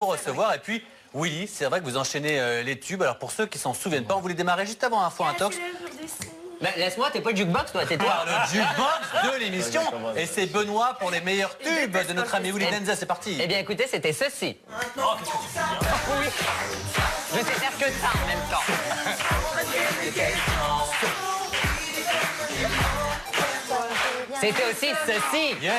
Pour recevoir. Et puis, Willy, c'est vrai que vous enchaînez les tubes. Alors, pour ceux qui s'en souviennent pas, on voulait démarrer juste avant Info Intox. Bah, laisse-moi, t'es pas le jukebox, toi, tais-toi. Le jukebox de l'émission. Et c'est Benoît pour les meilleurs tubes de notre ami Willy Denza. C'est parti. Eh bien, écoutez, c'était ceci. Oh, qu'est-ce que tu fais? Oui. Je sais faire que ça en même temps. C'était aussi ceci. Yeah.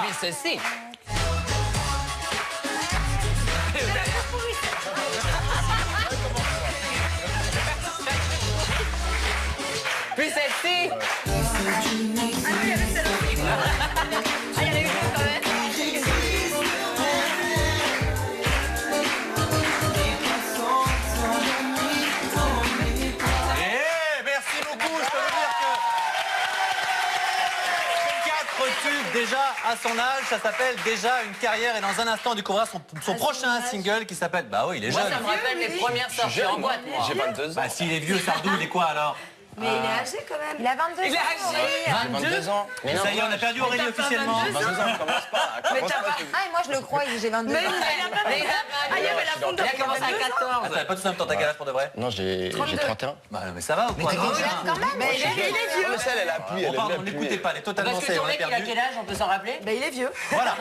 Puis ceci. Puis celle-ci. Ah, il y en a eu deux quand même. Merci beaucoup. Je peux vous dire que 4 tubes déjà à son âge, ça s'appelle déjà une carrière. Et dans un instant, on découvrira son prochain single qui s'appelle. Bah oui, il est Moi, jeune. ça me rappelle mes premières sorties en boîte, moi. J'ai 22 ans. Bah s'il est vieux, Sardou, il est quoi alors? Mais il est âgé quand même. Il a 22 ans. Il est âgé. 22 ans. Mais non, Ça y est, on a perdu Aurélie officiellement. 22 ans, commence pas. Ah, et moi je le crois, j'ai 22 ans. il a commencé à 14. Attends, pas tous en même temps, t'as quel âge pour de vrai? Non, j'ai 31. Bah non, mais ça va ou quoi? Quand même. Mais il est vieux. Mais celle, elle appuie, On elle parle, est on n'écoutait pas, elle est totalement Parce que saine, ton on a mec, il a perdu. quel âge, on peut s'en rappeler? Ben, il est vieux. Voilà.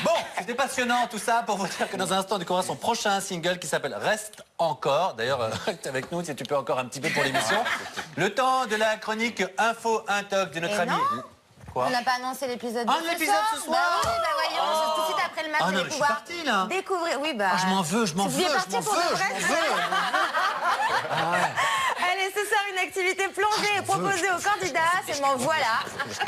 Bon, c'était passionnant tout ça pour vous dire que dans un instant, on découvrira son prochain single qui s'appelle Reste encore. D'ailleurs, reste avec nous si tu peux encore un petit peu pour l'émission. Le temps de la chronique Info Intox de notre Et ami. non. Quoi? On n'a pas annoncé l'épisode de Ah, l'épisode ce soir. Bah oui, bah voyons, tout de suite après le match, Ah vous non, allez mais je suis pouvoir parti là. découvrir. Oui, bah. Ah, je m'en veux, je m'en Vous veux, êtes je parti m'en pour veux, de je vrai m'en veux. Allez, ce soir, une activité plongée est proposée aux candidats. Seulement voilà,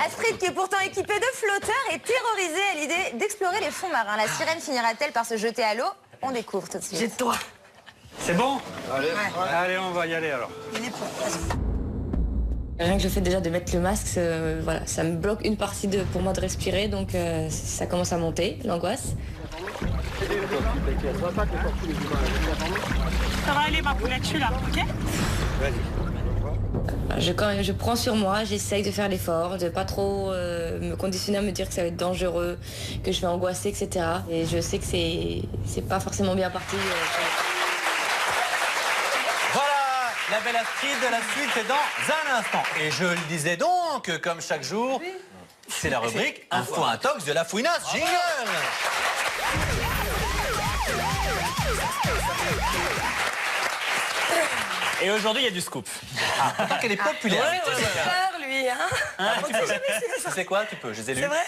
Astrid, qui est pourtant équipée de flotteurs, est terrorisée à l'idée d'explorer les fonds marins. La sirène finira-t-elle par se jeter à l'eau? On découvre tout de suite. J'ai de toi. C'est bon? Allez, on va y aller alors. Il est prêt. Rien que le fait déjà de mettre le masque, voilà, ça me bloque une partie pour moi de respirer, donc ça commence à monter, l'angoisse. Ça va aller ma poulette, je suis là, ok? Je prends sur moi, j'essaye de faire l'effort, de pas trop me conditionner à me dire que ça va être dangereux, que je vais angoisser, etc. Et je sais que c'est pas forcément bien parti. Voilà, la belle Astrid, la suite c'est dans un instant. Et je le disais donc, comme chaque jour, c'est la rubrique Info Intox de la fouinasse. Jingle! Et aujourd'hui, il y a du scoop. Pourtant qu'elle est populaire. Peur, lui, hein. Tu sais quoi? Tu peux, je les ai lus. C'est vrai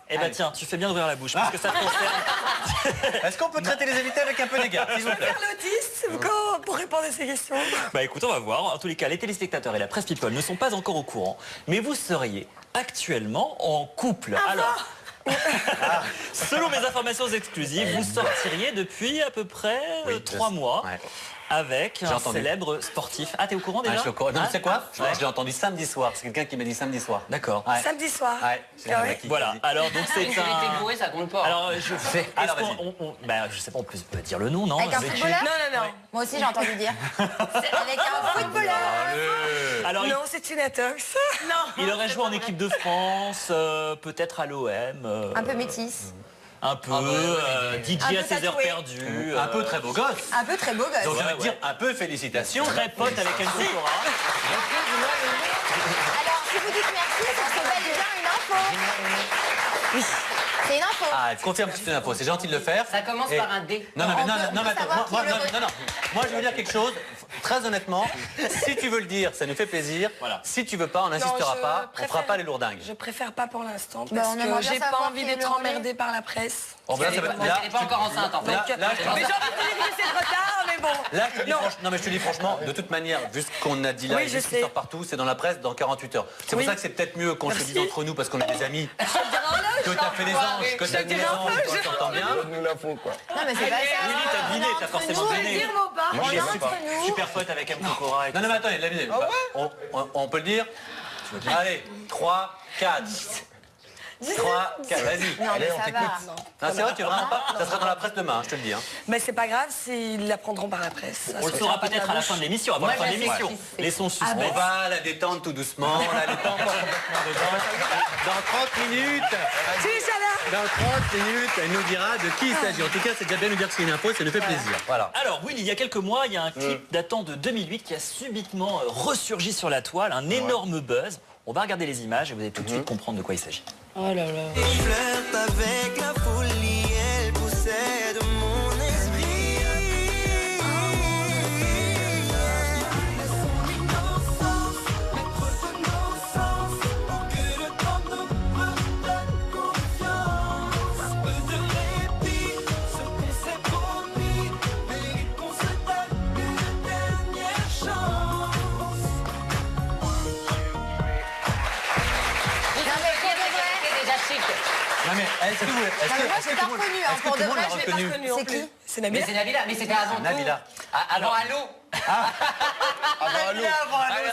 Eh ben tiens, tu fais bien d'ouvrir la bouche, parce que ça te concerne. Est-ce qu'on peut traiter les invités avec un peu d'égard, s'il vous plaît? Faire l'autiste pour répondre à ces questions. Bah écoute, on va voir. En tous les cas, les téléspectateurs et la presse people ne sont pas encore au courant, mais vous seriez actuellement en couple. Alors, selon mes informations exclusives, vous sortiriez depuis à peu près 3 mois. Ouais. Avec un entendu. célèbre sportif. Ah, t'es au courant déjà? Je suis au courant. Non, Ah, tu sais quoi? ouais. Je l'ai entendu samedi soir. C'est quelqu'un qui m'a dit samedi soir. D'accord. Ouais. Samedi soir. Ouais, c'est Ah un ouais. mec qui Voilà, m'a dit. alors donc c'est Il était un... bourré, ça compte pas. Alors, je sais. Alors, Est-ce vas-y. bah, je sais pas, on peut dire le nom, non? Avec un Avec- footballeur? Non. Moi aussi, j'ai entendu dire. Avec un footballeur. Alors, Non, c'est une intox. Non. il aurait joué en équipe de France, peut-être à l'OM. Un peu métisse. Un peu, DJ Un peu à ses heures tatoué. perdues. Un peu très beau gosse. Un peu très beau gosse. Donc, j'ai envie de ouais. dire un peu félicitations. Très pote avec Enzo Cora. Alors, si vous dites merci, c'est bel et bien une info. Oui, c'est une info. Ah, confirme que c'est une info. C'est gentil de le faire. Ça commence Et- par un D. Non, non, mais On non, peut- non, on non, peut mais attends, savoir moi, qui est non, le- non, non. Moi, je veux dire quelque chose. Très honnêtement, si tu veux le dire, ça nous fait plaisir. Voilà. Si tu veux pas, on n'insistera je pas. On préfère- fera pas les lourdingues. Je préfère pas pour l'instant Bah, parce on aimerait que bien j'ai pas savoir envie qui est d'être le relais. emmerdée par la presse. Bon, ben là, ça va- Elle n'est pas encore enceinte, en fait. là, je te dis- Mais j'ai envie de te dire que c'est trop tard, mais bon. Là, je te dis non, mais je te dis franchement, de toute manière, vu ce qu'on a dit là, Oui, et je vu ce qui sais. sort partout, c'est dans la presse dans 48 heures. C'est pour Oui. ça que c'est peut-être mieux qu'on se le dise Merci. entre nous parce qu'on est des amis. Je te dirai un Que t'as fait les anges, que t'as dit les anges, qu'on s'entend bien. Nous la font, quoi. Non, mais c'est pas ça. Willy, t'as deviné, t'as forcément deviné. On est entre nous. Super pote avec Enzo Cora. Non, non, mais attends, il l'a deviné. On peut le dire. Allez, 3, 4. 3, 4, vas-y. Non, Allez, mais on ça t'écoute. va. Non, c'est vrai, tu veux vraiment pas. Ça sera dans la presse demain, je te le dis. Hein. Mais c'est pas grave, ils l'apprendront par la presse. Ça On le se saura fera pas de peut-être à la fin de l'émission, avant la fin de l'émission. Laissons On suspect. va la détendre tout doucement. Là, elle est pas encore complètement dedans. Dans 30 minutes. Tu es Chana. Dans 30 minutes, elle nous dira de qui il s'agit. En tout cas, c'est déjà bien de nous dire que c'est une info, ça nous fait plaisir. Voilà. Alors, Will, il y a quelques mois, il y a un clip datant de 2008 qui a subitement ressurgi sur la toile, un énorme buzz. On va regarder les images et vous allez tout de suite comprendre de quoi il s'agit. Oh là là. Flirte avec la folie, elle possède mon esprit. Son innocence, maître de nos sens, pour que le temps nous redonne confiance. Un peu de répit, ce qu'on s'est promis, mérite qu'on se donne une dernière chance. Non, mais est-ce que vous. Non, mais moi, j'ai pas reconnu. Hein, pour de vrai, l'a je l'ai pas reconnu? reconnu. C'est qui? C'est Mais Nabila. c'est Nabila, mais c'était avant tout. Nabila. Avant Allô.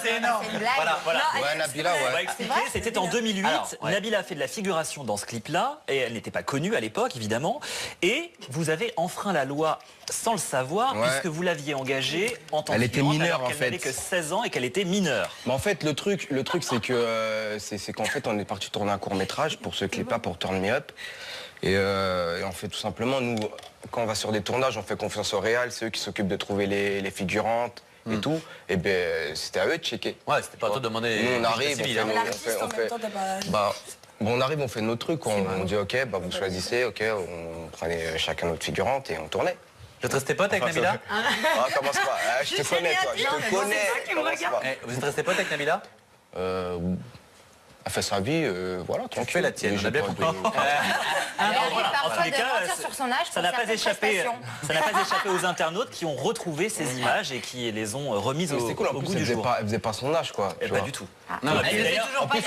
C'est énorme. C'est une blague. Voilà. Ouais, Nabila, On va ouais. expliquer, vrai, c'était en 2008. Alors, ouais. Nabila a fait de la figuration dans ce clip-là, et elle n'était pas connue à l'époque, évidemment. Et vous avez enfreint la loi sans le savoir, Ouais. puisque vous l'aviez engagée en tant que Elle était figurante, mineure, alors en qu'elle fait. n'avait que 16 ans et qu'elle était mineure. Mais en fait, le truc c'est que c'est qu'en fait, on est parti tourner un court-métrage pour ce clip-là, pour Turn Me Up. Et on fait tout simplement, nous, quand on va sur des tournages, on fait confiance au réal, c'est eux qui s'occupent de trouver les figurantes et tout. Et ben, c'était à eux de checker. Ouais, c'était pas à toi de demander. Nous, on arrive, civil, on hein. fait- L'artiste, en même temps, t'as pas... Bah, bon, on arrive, on fait nos trucs, on dit ok, bah, vous choisissez, ok, on prenait chacun notre figurante et on tournait. Vous êtes resté pote avec Nabila? Ah, commence pas, ah, je te connais toi, je te connais. Commence pas. Eh, vous êtes resté pote avec Nabila? Elle fait sa vie, voilà, Tu tranquille. fais la tienne, Mais on a j'ai bien pas compris. de- Elle arrive voilà. En parfois tous les de cas, mentir sur son âge Ça pour n'a pas certaines échappé, prestations. ça n'a pas échappé aux internautes qui ont retrouvé ces images et qui les ont remises Mais au, c'était cool, en au plus, goût elle du faisait jour. pas, elle faisait pas son âge, quoi. Et tu pas vois. du tout. Non, Et mais d'ailleurs, En plus,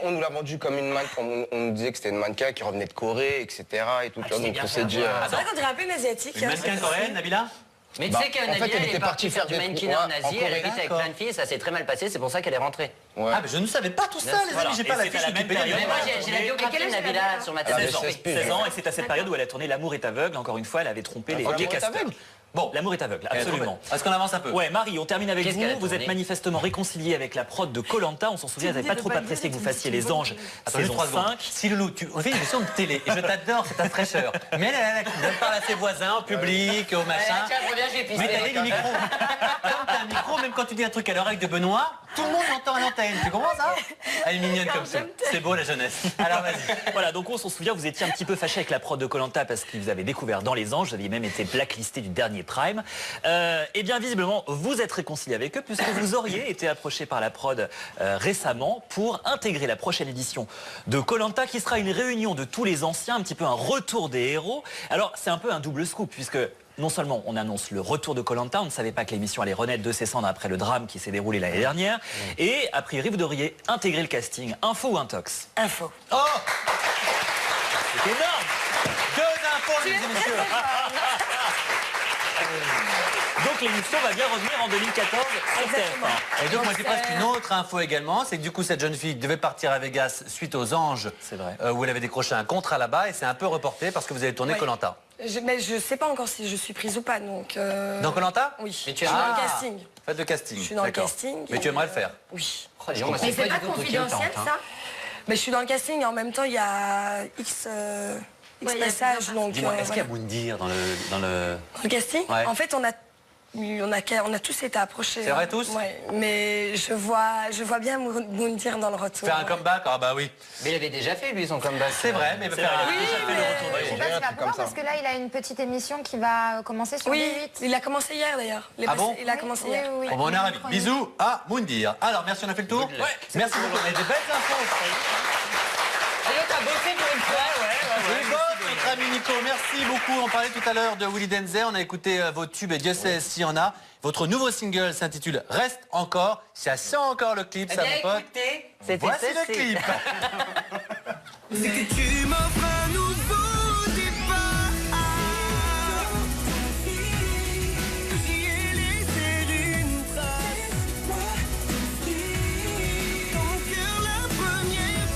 on nous l'a vendu comme une mannequin. On nous disait que c'était une mannequin qui revenait de Corée, etc. Et tout. tu sais Donc bien on s'est faire. dit. C'est vrai qu'on dirait un peu une asiatique. Une hein, mannequin c'est- coréenne, Nabila? Mais tu Bah, sais que en fait, Nabila, elle elle était est partie partie faire du faire des mannequin trucs, en ouais, Asie, en elle Corée. habite avec D'accord. plein de filles, ça s'est très mal passé, c'est pour ça qu'elle est rentrée. Ouais. Ah, mais je ne savais pas tout ça, les Voilà. amis. J'ai Et pas la c'était fiche à la même Wikipédia. période. Mais moi, j'ai la Et quel biographie de âge elle Nabila a sur ma Elle avait 16 ans. 16 piges. 16 ans, et c'est à cette période où elle a tourné L'amour est aveugle. Encore une fois, elle avait trompé les L'amour est casteurs. aveugle Bon, L'amour est aveugle, absolument. Est-ce qu'on avance un peu? Ouais, Marie, on termine avec Qu'est-ce qu'elle a vous. Vous êtes tourné manifestement réconciliée avec la prod de Koh-Lanta. On s'en souvient, vous n'avez pas trop apprécié que vous fassiez les anges. Attends, juste Saison 3 secondes. 5. Si Loulou, on fait une émission de télé et je t'adore, c'est ta fraîcheur. Mais elle parle à ses voisins, au public, au machin. Tiens, reviens, je vais pisser. Mais t'as dit le micro. Quand t'as un micro, même quand tu dis un truc à l'oreille de Benoît, tout le monde l'entend à l'antenne. Tu comprends ça? Elle est mignonne comme ça. C'est beau la jeunesse. Alors vas-y. Voilà, donc on s'en souvient, vous étiez un petit peu fâché avec la prod de Koh-Lanta parce qu'ils vous avaient découvert dans les anges, vous aviez même été blacklisté du dernier Prime. Eh bien, visiblement, vous êtes réconcilié avec eux puisque vous auriez été approché par la prod récemment pour intégrer la prochaine édition de Koh-Lanta qui sera une réunion de tous les anciens, un petit peu un retour des héros. Alors, c'est un peu un double scoop puisque non seulement on annonce le retour de Koh-Lanta, on ne savait pas que l'émission allait renaître de ses cendres après le drame qui s'est déroulé l'année dernière, et a priori vous devriez intégrer le casting. Info ou intox? Info. Oh, C'est énorme. 2 infos, mesdames et messieurs. Donc l'émission va bien revenir en 2014 sur TF1. Et donc moi j'ai presque une autre info également, c'est que du coup cette jeune fille devait partir à Vegas suite aux anges, C'est vrai. où elle avait décroché un contrat là-bas et c'est un peu reporté parce que vous avez tourné Ouais. Koh-Lanta. Mais je sais pas encore si je suis prise ou pas, donc... Dans Koh-Lanta? Oui, Mais je tu suis as- dans Ah. le casting. Faites le casting. Je suis dans le D'accord. casting. Mais tu aimerais le faire? Oui. Oh, dis donc, moi, Mais c'est du pas tout le truc qui me confidentiel, tente, hein. ça? Mais je suis dans le casting et en même temps, il y a X passages, donc... Dis-moi, est-ce qu'il y a voilà. Moundir dans le... Dans le casting, Ouais. en fait, on a tous été approchés. C'est vrai, hein. tous? Ouais, mais je vois bien Moundir dans le retour. Faire un comeback? Ah bah oui. Mais il avait déjà fait, lui, son comeback. C'est vrai, mais C'est faire vrai, un... il a déjà fait le retour Je sais des pas un si c'est truc pourquoi, comme ça. parce que là, il a une petite émission qui va commencer sur Oui, B8. il a commencé hier d'ailleurs. Ah bon? Il a commencé hier. Oui, oui, Bon, on est ravis. Chronique. Bisous à Moundir. Alors, merci, on a fait le tour? Ouais. Merci beaucoup. On a des belles infos. Et l'autre a bossé pour une fois. Oui, boss, notre ami Nico, merci beaucoup. On parlait tout à l'heure de Willy Denzey. On a écouté vos tubes et Dieu sait s'il y en a. Votre nouveau single s'intitule Reste encore. Ça sent encore le clip, Eh ça bien, mon pote. écoutez, c'était Voici le ceci. clip. C'est que tu m'offres un nouveau départ. J'y ai laissé une trace. Ton cœur la première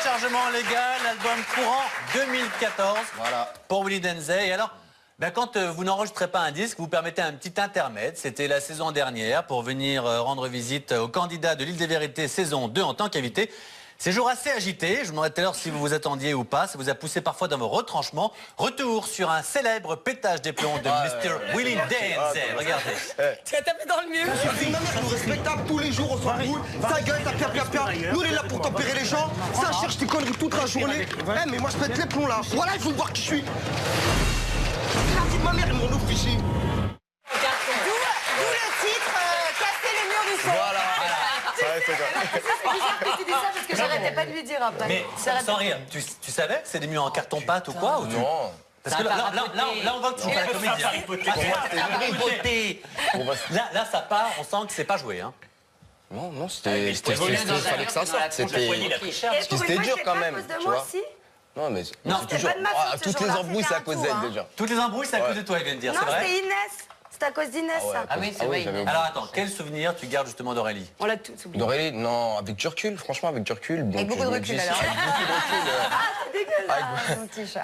téléchargement légal, album courant 2014 Voilà. pour Willy Denzey. Et alors, ben, quand vous n'enregistrez pas un disque, vous permettez un petit intermède. C'était la saison dernière pour venir rendre visite aux candidats de l'Île des Vérités saison 2 en tant qu'invité. Séjour assez agité, je vous demanderai tout à l'heure si vous vous attendiez ou pas, ça vous a poussé parfois dans vos retranchements. Retour sur un célèbre pétage des plombs de Mr. Willy Denzey. Regardez. Tu as tapé dans le mur. C'est ma mère, nous respectable tous les jours, on s'en fout. Ta gueule, ta pia. Nous, on est là pour tempérer les gens. Ça cherche tes conneries toute la journée. Eh, mais moi, je pète les plombs là. Voilà, il faut voir qui je suis. La vie de ma mère, ils m'ont officier. D'où le titre Casser le mur du son. Voilà. C'est bizarre que tu dis ça parce que j'arrêtais pas de lui dire après. Mais sans rire, tu savais que c'est des murs en carton-pâte ou quoi ou tu- Non. Parce que là, on voit que tu joues pas la comédie. Là, ça part, on sent que c'est pas joué. Hein. Non, c'était... fallait que ça sorte. C'était... Et pour c'était une fois, dur c'est quand pas à même, cause de tu moi vois. aussi. Non, mais Non, c'est toujours... pas de ma faute, ce toutes les jour-là, embrouilles, c'est c'était à un cause tout, d'elle hein. déjà. Toutes les embrouilles, c'est à cause de toi, il vient de dire, Non, c'est vrai? c'était Inès. C'est à cause d'Inès, ça. Ah oui, c'est vrai. j'avais oublié. Alors attends, quel souvenir tu gardes justement d'Aurélie? On l'a tous oublié. D'Aurélie, non, avec du recul, franchement, avec du recul. Donc, Avec beaucoup de je me recul, dis, alors. Avec beaucoup de recul. Ah, mon petit chat.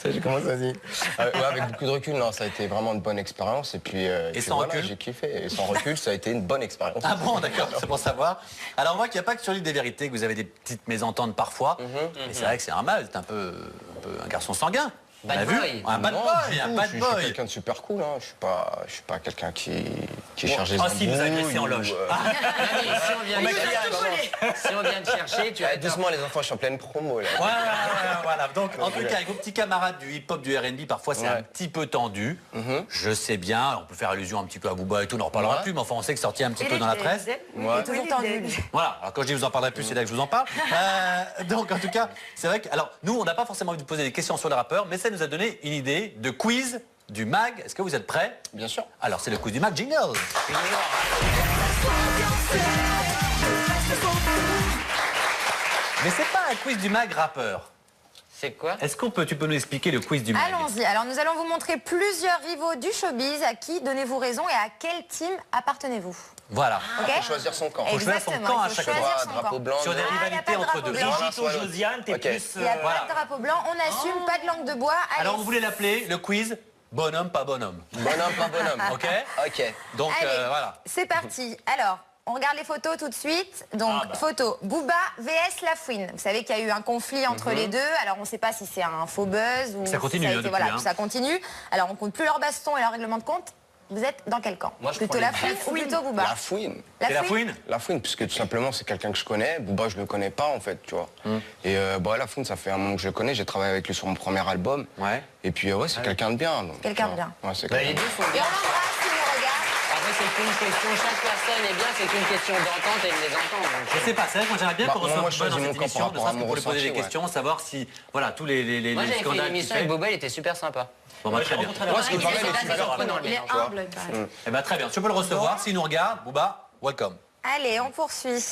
Ça, j'ai commencé à dire. Ouais, avec beaucoup de recul, non, ça a été vraiment une bonne expérience. Et puis, puis sans voilà, recul j'ai kiffé. Et sans recul, ça a été une bonne expérience. Ah bon, d'accord, c'est pour savoir. Alors on voit qu'il n'y a pas que sur l'île des Vérités que vous avez des petites mésententes parfois. Mais c'est vrai que c'est normal, c'est un peu un garçon sanguin. On Bad a vu boy. un bad Non, boy, du un tout, bad je suis boy. quelqu'un de super cool, hein. Je suis pas quelqu'un qui cherche les Ah si, vous avez embrouilles laissé en ou, loge. Nani, si on vient te chercher, tu vas être doucement, les enfants, je suis en pleine promo, là. Voilà. Donc, en tout cas, avec vos petits camarades du hip-hop, du R&B, parfois c'est un petit peu tendu. Je sais bien, on peut faire allusion un petit peu à Booba et tout, on n'en reparlera plus, mais enfin, on sait que c'est sorti un petit peu dans la presse. Il est toujours tendu. Voilà, alors quand je dis vous en parlerez plus, c'est là que je vous en parle. Donc en tout cas, c'est vrai que, alors nous, on n'a pas forcément envie de poser des questions sur les rappeurs, mais ça nous a donné une idée de quiz du mag. Est-ce que vous êtes prêts? Bien sûr. Alors c'est le quiz du mag jingle. Mais c'est pas un quiz du mag rappeur. C'est quoi? Est-ce tu peux nous expliquer le quiz du mag? Allons-y. Alors, nous allons vous montrer plusieurs rivaux du showbiz. À qui donnez-vous raison et à quel team appartenez-vous? Voilà. Ok. Faut choisir son camp. Faut choisir son Exactement, camp à il faut chaque choisir fois. son Drapeau camp. blanc. Sur des blanc. y a rivalités pas de entre drapeau deux. blanc. Brigitte ou Josiane, t'es Ok. plus... Il n'y a Voilà. pas de drapeau blanc, on assume, pas de langue de bois. Alors on Allez. voulait l'appeler le quiz bonhomme pas bonhomme. Bonhomme, pas bonhomme. Ok? Ok. Donc Allez, voilà. c'est parti. Alors, on regarde les photos tout de suite. Donc, bah. photo Booba vs Lafouine. Vous savez qu'il y a eu un conflit entre les deux. Alors, on ne sait pas si c'est un faux buzz ou Ça continue, si hein, ça a été, depuis, voilà, hein. ça continue. Alors, on compte plus leur baston et leur règlement de compte. Vous êtes dans quel camp? Moi, je Plutôt prends les Lafouine ou plutôt Booba? La fouine. C'est la fouine? La fouine, puisque tout simplement, c'est quelqu'un que je connais. Booba, je le connais pas, en fait, tu vois. Et la fouine, ça fait un moment que je le connais. J'ai travaillé avec lui sur mon premier album. Ouais. Et puis, ouais, c'est quelqu'un de bien. donc, Quelqu'un de tu vois. bien. Ouais, c'est Bah, les quelqu'un. deux sont Et bien. on l'embrasse, il nous regarde. Après, c'est une question, chaque personne est bien, c'est qu'une question d'entente et de les entendre. Je sais pas, c'est vrai que moi j'aimerais bien Bah, qu'on moi, reçoive moi, je Booba dans choisis cette mon camp émission, par de rapport à ça mon pour lui poser des ressenti, ouais. questions, savoir si, voilà, tous les Moi, j'avais fait une scandales qu'il émission fait. avec Boba, il était super sympa. Bon, bah, très bien. Moi, ce qui Il paraît, est il est super surprenant, Il est tu vois. humble, il paraît. Eh ben très bien, tu peux le recevoir. S'il nous regarde, Booba, welcome. Allez, on poursuit.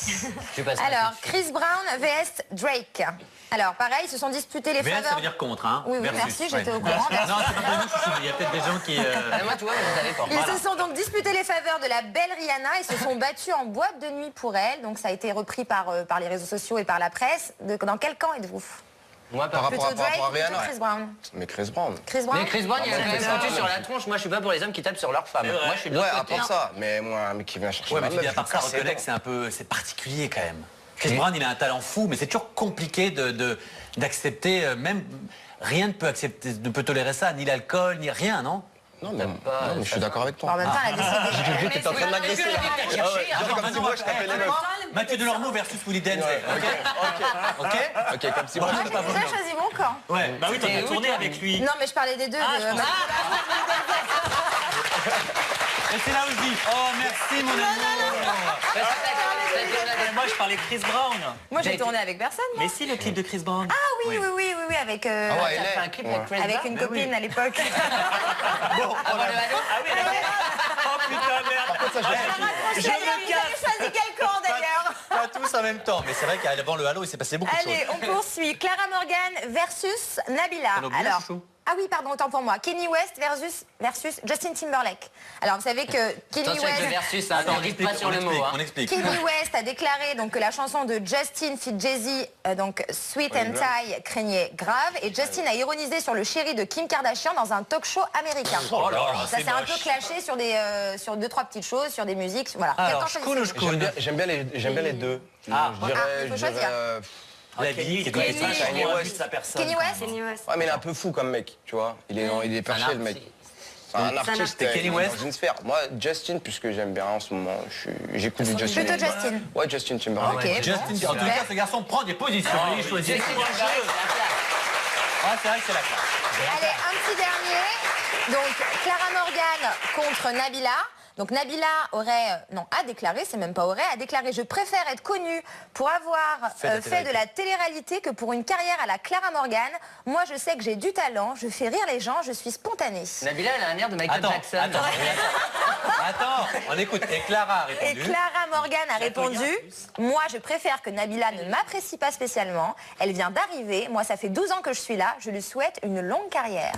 Tu passes Alors, Chris Brown vs Drake. Alors, pareil, ils se sont disputés les VS, ça faveurs. veut dire contre, hein? Oui, versus, merci, j'étais ouais. au courant. Non, c'est pas pour nous, chouchou, il y a peut-être des gens qui... Ah, moi, tu vois, je savais pas. Ils se sont donc disputés les faveurs de la belle Rihanna et se sont battus en boîte de nuit pour elle. Donc ça a été repris par les réseaux sociaux et par la presse. Dans quel camp êtes-vous? Moi, Par rapport Plutôt Drake, à plutôt Rihanna. Chris Brown? Mais Chris Brown. Chris Brown? Mais Chris Brown, il a Ah, quand même ça, foutu ouais. sur la tronche. Moi, je suis pas pour les hommes qui tapent sur leurs femmes. C'est vrai. Moi, je suis de Ouais, l'autre à côté. part ça. Mais moi, un mec qui vient chercher Ouais, ma mais tu meuf, dis à je part vais ça, casser les reconnais dents. que c'est un peu... C'est particulier quand même. Chris Brown, il a un talent fou, mais c'est toujours compliqué d'accepter, même... Rien ne peut accepter, ne peut tolérer ça, ni l'alcool, ni rien, non? Non, mais je suis d'accord avec toi. En même temps, elle a décidé. J'ai cru que t'étais en train de m'agresser. Attends, Comme si moi, je tapais les meufs. Mathieu Delormeau versus Willy Denzey, ok? Ok, comme si moi, Moi, je j'ai déjà choisi mon camp. Ouais. Bah oui, t'en as tourné avec lui. Non, mais je parlais des deux. Et c'est là où je dis, oh merci mon amour. Moi, je parlais de Chris Brown. Moi, j'ai tourné avec personne. moi. Mais si, le clip de Chris Brown. Ah oui, avec, Ah ouais, T'as elle fait un est. clip avec Chris avec Brown une copine à l'époque. Bon, Avant le halo. Ah oui, oh putain, merde. Je vous avez choisi quel camp d'ailleurs? pas tous en même temps, mais c'est vrai qu'avant le halo, il s'est passé beaucoup de Allez, choses. on poursuit. Clara Morgan versus Nabila. T'en as oublié, Alors, chouchou Ah oui, pardon, autant pour moi. Kenny West versus Justin Timberlake. Alors, vous savez que Kenny Attention avec le West... versus, hein, on rit pas sur le mot. Hein. On explique. Kenny West a déclaré donc, que la chanson de Justin fit Jay-Z, donc Sweet and Tie, craignait grave. Et Justin a ironisé sur le chéri de Kim Kardashian dans un talk show américain. Oh là là, ça c'est s'est un moche. peu clashé sur, sur 2-3 petites choses, sur des musiques. Voilà. Alors, Quel camp choisissez-vous? J'aime bien les deux. Ah. Je dirais, il faut choisir. La vie, c'est Kenny Kenny West. West, sa personne. Kenny West. Ouais, mais il est un peu fou comme mec, tu vois. Il est perché, le mec. C'est un artiste Kenny il est West. dans une sphère. Moi, Justin, puisque j'aime bien en ce moment, j'écoute du Justin. Plutôt Justin. Ouais, Justin Timberlake. Ok. Justin, en tout cas, ce garçon prend des positions. Il choisit. Justin Timberlake, c'est la classe. Ah, c'est vrai que c'est la classe. Allez, un petit dernier. Donc, Clara Morgan contre Nabila. Donc Nabila a déclaré, c'est même pas aurait, a déclaré « Je préfère être connue pour avoir fait de la télé-réalité que pour une carrière à la Clara Morgan. Moi, je sais que j'ai du talent, je fais rire les gens, je suis spontanée. » Nabila, elle a un air de Michael Jackson. Attends, on écoute. Et Clara a Et répondu. Clara Morgan a répondu « Moi, je préfère que Nabila ne m'apprécie pas spécialement. Elle vient d'arriver. Moi, ça fait 12 ans que je suis là. Je lui souhaite une longue carrière. »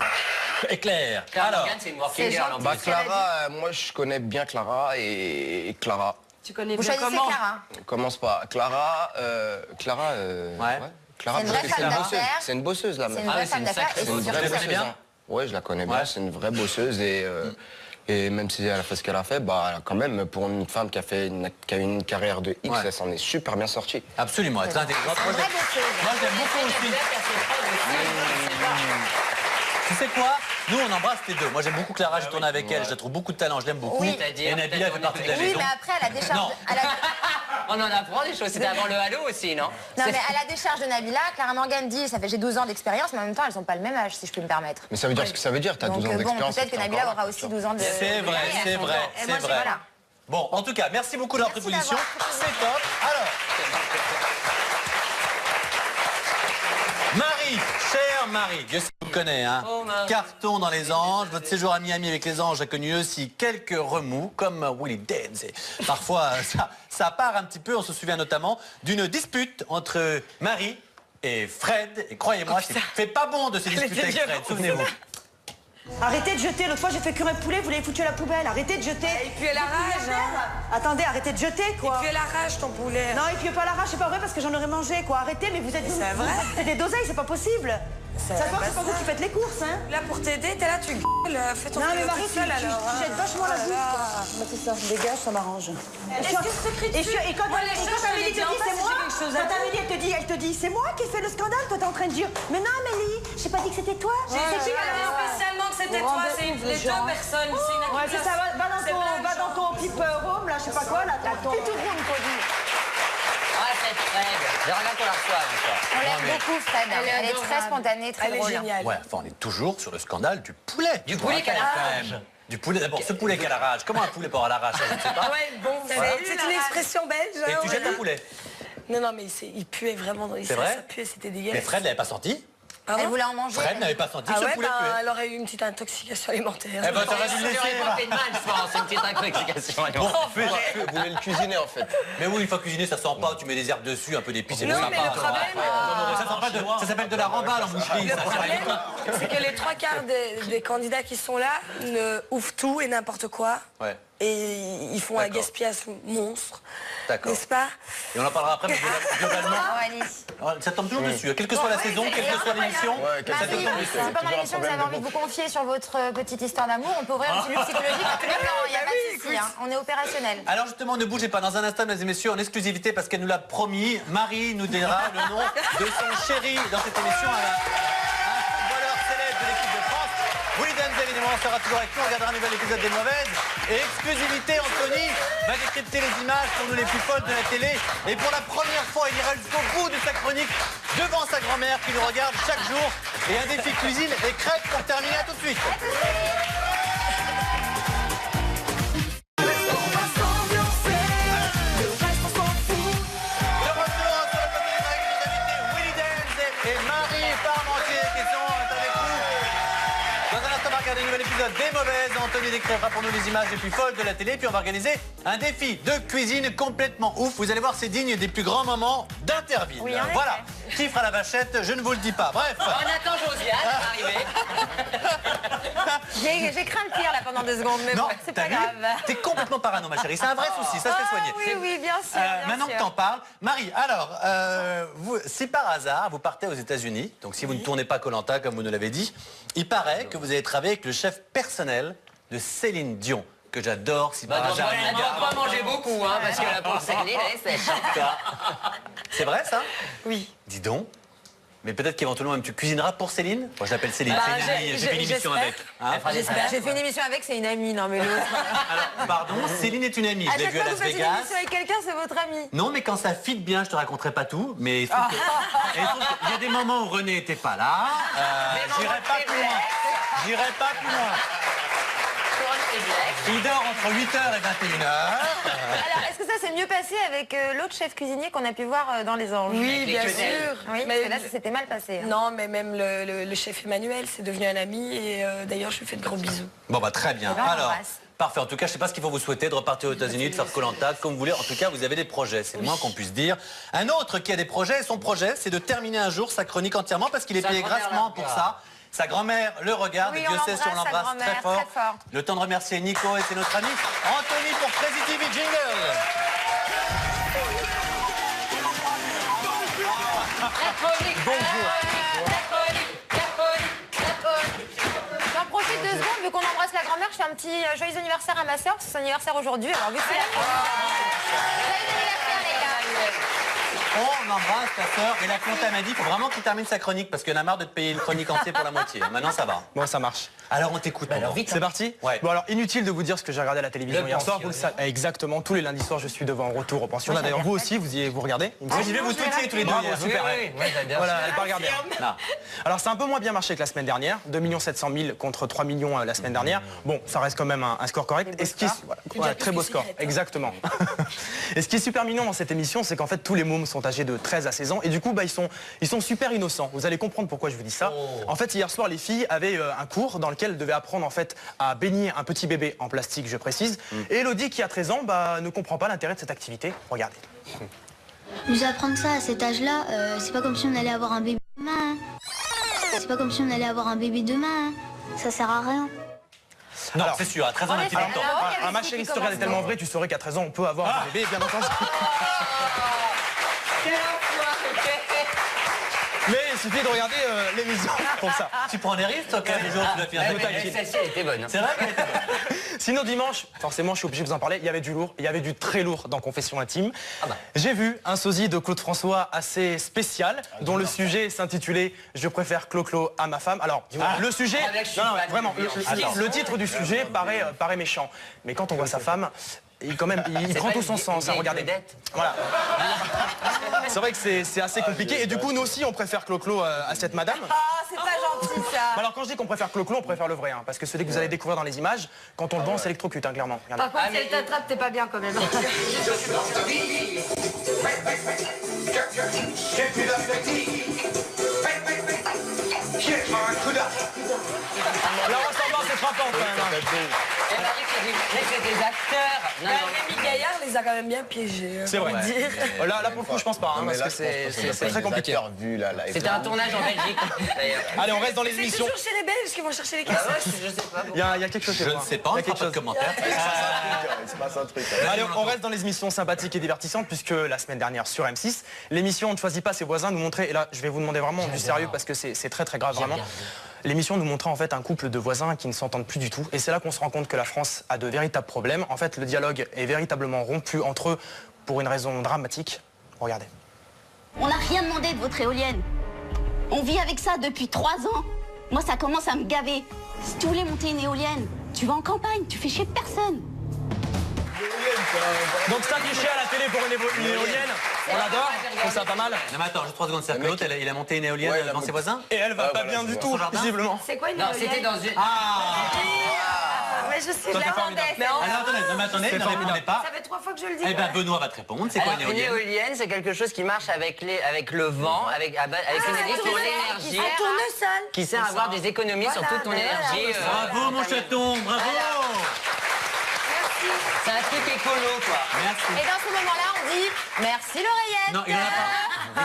Éclair. Clara Alors, Morgan, c'est une working c'est girl. gentil. Bah Clara, moi je connais bien Clara et Clara. Tu connais Vous bien choisissez comment? Clara. Commence pas. Clara, Clara, Clara, C'est une parce vraie que femme une bosseuse. d'affaires. C'est une bosseuse la C'est meuf. une vraie c'est femme une d'affaires. sacrée Et C'est une surtout, vraie vous savez bosseuse. bien. Hein. Ouais, je la connais bien. Ouais. C'est une vraie bosseuse et même si elle a fait ce qu'elle a fait, bah quand même pour une femme qui a eu une carrière de X, Ouais. elle s'en est super bien sortie. absolument, elle est très intelligente. C'est une vraie bosseuse. Moi, j'aime beaucoup aussi. Tu sais quoi? Nous, on embrasse les deux. Moi, j'aime beaucoup Clara, j'ai tourné avec elle, je la trouve beaucoup de talent, je l'aime beaucoup. Oui. Et Nabila fait partie de la Oui, maison. mais après, à la décharge... Non. On en apprend des choses. C'était avant le halo aussi, non? Non, mais à la décharge de Nabila, Clara Morgan dit j'ai 12 ans d'expérience, mais en même temps, elles n'ont pas le même âge, si je peux me permettre. Mais ça veut dire ce que ça veut dire, t'as Donc 12 ans bon, d'expérience. peut-être que t'es Nabila encore là, aura aussi 12 ans de... C'est vrai, carrière. c'est vrai, Et c'est moi, vrai. voilà. Bon, en tout cas, merci beaucoup de leur Merci proposition. d'avoir C'est top. Alors, Marie, chère Marie, Dieu sait que vous connaissez, hein. Oh, Marie. Carton dans les anges. Votre séjour à Miami avec les anges a connu aussi quelques remous, comme Willie Dance. Et parfois, ça part un petit peu. On se souvient notamment d'une dispute entre Marie et Fred. Et croyez-moi, c'est pas bon de se disputer avec Fred, souvenez-vous. Arrêtez de jeter, l'autre fois j'ai fait cuire un poulet, vous l'avez foutu à la poubelle, arrêtez de jeter. Et puis elle arrache, hein. Attendez, arrêtez de jeter quoi. Et puis elle arrache ton poulet. Non, il pue pas à l'arrache, c'est pas vrai parce que j'en aurais mangé quoi. Arrêtez, mais vous êtes c'est vrai. C'est des doseilles, c'est pas possible. Ça se voit que c'est pas vous qui faites les courses, hein. Là pour t'aider, t'es là, tu gueules, fais ton Non, mais truc Marie, toute seule tu alors. jettes vachement la bouffe. Bah, c'est ça, dégage, ça m'arrange. Et quand Amélie te dit c'est moi, quand Amélie elle te dit c'est moi qui ai fait le scandale, toi t'es en train de dire mais non Amélie, j'ai pas dit que c'était toi. J'ai dit spécialement que c'était toi, c'est les deux personnes, c'est une Ouais, c'est ça, va dans ton pipe home, là, je sais pas quoi, là, t'as ton... tout rond, quoi, Ah, c'est Fred. J'aimerais bien qu'on la reçoive encore. On l'aime beaucoup, Fred. Elle est très spontanée, très Elle est drôle. géniale. Ouais, enfin, on est toujours sur le scandale du poulet. Du poulet qu'elle a Quand même. Du poulet, d'abord, ce poulet qu'elle arrache. Comment un poulet part à l'arrache? Je ne sais pas. Ouais, bon, c'est une expression belge. Et tu jettes un poulet. Non, mais il puait vraiment dans les C'est vrai? ça puait, c'était Mais dégueulasse. Fred l'avait pas senti. Elle voulait en manger. Fred n'avait pas senti que Ah ce ouais, poulet puait. elle aurait eu une petite intoxication alimentaire. Eh ben, t'aurais dû le laisser. pas fait de mal, je pense. C'est une petite intoxication. Bon, Vous voulez le cuisiner en fait. mais oui, une fois cuisiné, ça sent pas. Tu mets des herbes dessus, un peu d'épices et Non, tout, ça mais passe. le problème, Ça sent pas de- ça s'appelle de la remballe en boucherie. Le problème, c'est que les 3/4 des candidats qui sont là ne ouvrent tout et n'importe quoi. Ouais. Et ils font un D'accord. gaspillage monstre. D'accord. N'est-ce pas? Et on en parlera après, mais globalement, Oh, Alice. ça tombe toujours dessus. Quelle que soit la saison, quelle que soit l'émission, Ouais, ça Marie, tombe dessus. c'est pendant l'émission que vous avez envie de vous confier sur votre petite histoire d'amour. On peut ouvrir une cellule psychologique à tous les temps. Il n'y a pas de souci. Hein. On est opérationnel. Alors justement, ne bougez pas. Dans un instant, mesdames et messieurs, en exclusivité, parce qu'elle nous l'a promis, Marie nous dira le nom de son chéri dans cette émission. Un footballeur célèbre de l'équipe de France. Willie Dance, évidemment, sera toujours avec nous. On regardera un nouvel épisode des Mauvaises. Et exclusivité, Anthony va décrypter les images pour nous les plus folles de la télé. Et pour la première fois, il ira jusqu'au bout de sa chronique devant sa grand-mère qui nous regarde chaque jour. Et un défi cuisine et crêpes pour terminer. À tout de suite. De retour sur le côté des avec nos invités Willie Dance et Marie Parmentier qui sont avec nous. Dans un instant, on va regarder une nouvel épisode des Mauvaises. Anthony décrira pour nous les images les plus folles de la télé. Puis on va organiser un défi de cuisine complètement ouf. Vous allez voir, c'est digne des plus grands moments d'Interville. Oui, en effet. Voilà. Qui fera la vachette, je ne vous le dis pas. Bref. On attend Josiane, arriver. J'ai craint le pire là pendant 2 secondes, mais Non, bon, c'est t'as pas vu grave. T'es complètement parano, ma chérie. C'est un vrai souci, ça se fait soigner. Oui, oui, bien sûr. bien Maintenant sûr. que t'en parles, Marie, alors, si par hasard vous partez aux États-Unis, donc si vous ne tournez pas Koh-Lanta comme vous nous l'avez dit, il paraît que vous avez travaillé avec le chef personnel de Céline Dion, que j'adore. Si par hasard. On va pas manger beaucoup, hein, parce que la pauvre Céline, elle est sèche. C'est vrai ça? Oui. Dis donc. Mais peut-être qu'éventuellement même tu cuisineras pour Céline. Moi je l'appelle Céline, c'est une amie, j'ai fait une émission avec. Hein. J'ai fait une émission avec, c'est une amie, non mais l'autre. Alors, pardon, Céline est une amie, À je l'ai chaque vue fois à que vous Las faites une Vegas. émission avec quelqu'un, c'est votre ami. Non, mais quand ça fit bien, je te raconterai pas tout. Mais il se trouve que- et il se trouve qu'il y a des moments où René n'était pas là. J'irai pas plus loin. J'irai pas plus loin. Il dort entre 8h et 21h. Alors, est-ce que ça s'est mieux passé avec l'autre chef cuisinier qu'on a pu voir dans Les Anges? Oui, bien sûr. Oui, parce que là, ça s'était mal passé. hein. Non, mais même le chef Emmanuel, c'est devenu un ami et d'ailleurs, je lui fais de gros bisous. Bon, bah très bien. Eh ben, on Alors, l'embrasse. parfait. En tout cas, je sais pas ce qu'il faut vous souhaiter, de repartir aux États-Unis, de faire Koh-Lanta, comme vous voulez. En tout cas, vous avez des projets. C'est le moins qu'on puisse dire. Un autre qui a des projets, et son projet, c'est de terminer un jour sa chronique entièrement parce qu'il est Sa payé grand-mère grassement la pour regarde. ça. Sa grand-mère le regarde Oui, et Dieu on sait si on l'embrasse, sa l'embrasse très grand-mère, fort. très fort. Le temps de remercier Nico et c'est notre ami Anthony pour Crazy TV Jingle. J'en profite 2 secondes, vu qu'on embrasse la grand-mère, je fais un petit joyeux anniversaire à ma soeur, c'est son anniversaire aujourd'hui. Alors, vu que c'est la joyeux anniversaire, les gars. On embrasse ta sœur et la compta m'a dit qu'il faut vraiment qu'il termine sa chronique parce qu'il en a marre de te payer une chronique entière pour la moitié. Maintenant ça va. Bon, ça marche. Alors on t'écoute. alors, vite, C'est parti. Ouais. Bon alors, inutile de vous dire ce que j'ai regardé à la télévision Le hier soir. pensionnat. Vous le savez. Exactement, tous les lundis soirs, je suis devant Retour au pensionnat. D'ailleurs, vous aussi, vous regardez. Il me Moi semble. j'y vais vous tweetiez tous les deux. Bravo, hier. super. j'adore. Voilà, elle pas regardé. Non. Alors, c'est un peu moins bien marché que la semaine dernière. 2 700 000 contre 3 millions la semaine dernière. Bon, ça reste quand même un score correct. Et ce qui est, voilà, très beau score. Exactement. Et ce qui est super mignon dans cette émission, c'est qu'en fait, tous les mômes sont âgés de 13 à 16 ans. Et du coup, bah, ils sont super innocents. Vous allez comprendre pourquoi je vous dis ça. En fait, hier soir, les filles avaient un cours dans lequel elles devaient apprendre en fait à baigner un petit bébé en plastique, je précise. Et Elodie, qui a 13 ans, bah, ne comprend pas l'intérêt de cette activité. Regardez. Nous apprendre ça à cet âge-là, c'est pas comme si on allait avoir un bébé demain. C'est pas comme si on allait avoir un bébé demain. Ça sert à rien. Non, Alors- c'est sûr, à 13 ans, on a petit temps. Ma chérie, si tu regardes est tellement vrai, tu saurais qu'à 13 ans, on peut avoir un bébé, bien entendu. Mais il suffit de regarder l'émission pour ça. Tu prends des risques toi quand même les jours où tu dois faire un peu taquiner. Celle-ci, elle était bonne. C'est vrai qu'elle était bonne. Sinon dimanche, forcément je suis obligé de vous en parler, il y avait du lourd, il y avait du très lourd dans Confession intime. J'ai vu un sosie de Claude François assez spécial, dont le sujet s'intitulait « Je préfère Clo-Clo à ma femme ». Alors, le sujet, non, vraiment, le titre du sujet paraît méchant. Mais quand on voit sa femme, il prend tout son sens, hein, regardez. Voilà. C'est vrai que c'est assez compliqué, et du coup nous aussi on préfère Clo-Clo à cette madame. Ah, c'est pas gentil ça. Alors quand je dis qu'on préfère Clo-Clo, on préfère le vrai, hein, parce que celui que vous allez découvrir dans les images, quand on le vend, c'est électrocute, hein, clairement. Regardez. Par contre, si elle t'attrape, t'es pas bien quand même. La ressemblance est frappante quand même. hein. Elle m'a dit que c'était des acteurs. Non, non. Rémi Gaillard les a quand même bien piégés. C'est vrai. faut dire. Là pour le coup je pense pas, hein, parce que c'est très compliqué. C'était un tournage en Belgique, d'ailleurs. Allez, on reste dans les C'est émissions. toujours chez les Belges qui vont chercher les Ah cassettes. ouais, je sais pas. Il y a quelque chose chez Je moi. ne sais pas, on Il y a ne fera quelque pas de chose. commentaires. Allez, on reste dans les émissions sympathiques et divertissantes, puisque la semaine dernière sur M6, l'émission On ne choisit pas ses voisins nous montrait, et là je vais vous demander vraiment du sérieux parce que c'est très très grave vraiment. L'émission nous montrait en fait un couple de voisins qui ne s'entendent plus du tout, et c'est là qu'on se rend compte que la France a de véritables problèmes. En fait, le dialogue est véritablement rompu entre eux pour une raison dramatique. Regardez. On n'a rien demandé de votre éolienne. On vit avec ça depuis 3 ans. Moi, ça commence à me gaver. Si tu voulais monter une éolienne, tu vas en campagne, tu fais chier personne. Donc s'afficher à la télé pour une éolienne, on l'adore, je trouve ça pas mal. Non mais attends, juste 3 secondes, c'est-à-dire que l'autre, il a monté une éolienne devant ses voisins. Et elle va pas bien du tout, visiblement. C'est quoi une Non, éolienne? c'était dans une... Ah, Mais je sais, Toi, je t'es l'attendais. formidable. Mais Alors attendez, ne répondez pas. Ça fait 3 fois que je le dis. Eh ben Benoît va te répondre. C'est quoi une Alors, une éolienne? éolienne, c'est quelque chose qui marche avec le vent, avec une énergie pour l'énergie, Un tournesol. qui sert à avoir des économies sur toute ton énergie. Bravo mon chaton, bravo. C'est un truc écolo, quoi. Merci. Et dans ce moment-là, on dit merci l'oreillette. Non, il en a pas.